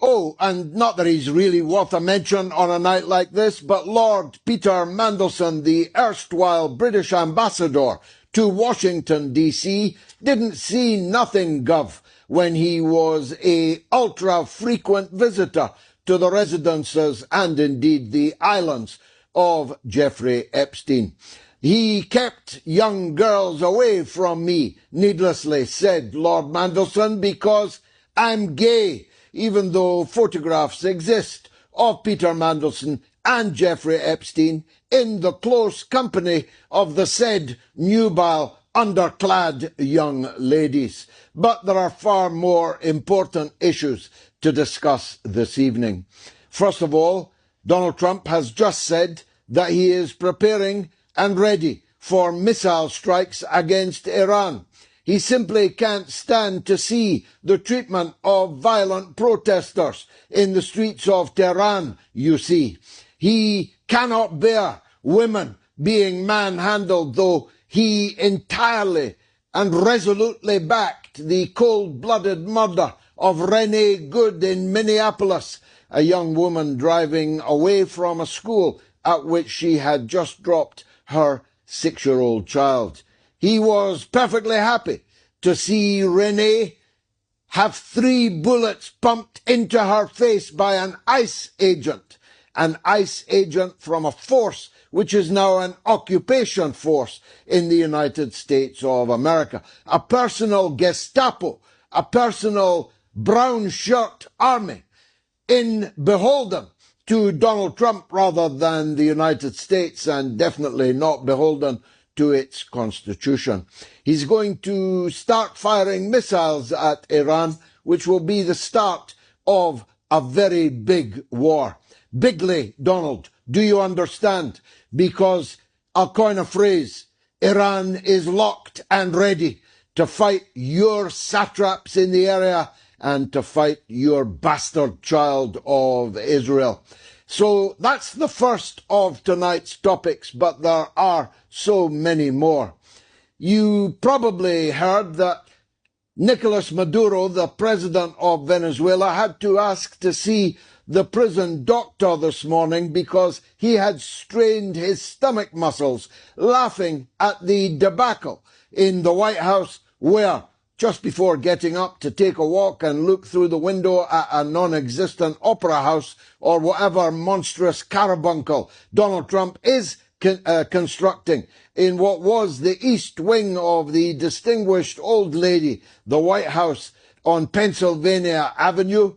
Oh, and not that he's really worth a mention on a night like this, but Lord Peter Mandelson, the erstwhile British ambassador to Washington, D.C., didn't see nothing, Gov, when he was a ultra-frequent visitor to the residences and indeed the islands of Jeffrey Epstein. He kept young girls away from me, needlessly, said Lord Mandelson, because I'm gay, even though photographs exist of Peter Mandelson and Jeffrey Epstein in the close company of the said nubile, underclad young ladies. But there are far more important issues to discuss this evening. First of all, Donald Trump has just said that he is preparing and ready for missile strikes against Iran. He simply can't stand to see the treatment of violent protesters in the streets of Tehran, you see. He cannot bear women being manhandled, though he entirely and resolutely backed the cold-blooded murder of Renee Good in Minneapolis, a young woman driving away from a school at which she had just dropped her 6-year-old child. He was perfectly happy to see Renee have 3 bullets pumped into her face by an ICE agent from a force which is now an occupation force in the United States of America, a personal Gestapo, a personal brown shirt army, beholden to Donald Trump rather than the United States, and definitely not beholden to its constitution. He's going to start firing missiles at Iran, which will be the start of a very big war. Bigly, Donald, do you understand? Because I'll coin a phrase, Iran is locked and ready to fight your satraps in the area and to fight your bastard child of Israel. So that's the first of tonight's topics, but there are so many more. You probably heard that Nicolas Maduro, the president of Venezuela, had to ask to see the prison doctor this morning because he had strained his stomach muscles, laughing at the debacle in the White House where, just before getting up to take a walk and look through the window at a non-existent opera house or whatever monstrous carbuncle Donald Trump is constructing in what was the east wing of the distinguished old lady, the White House on Pennsylvania Avenue,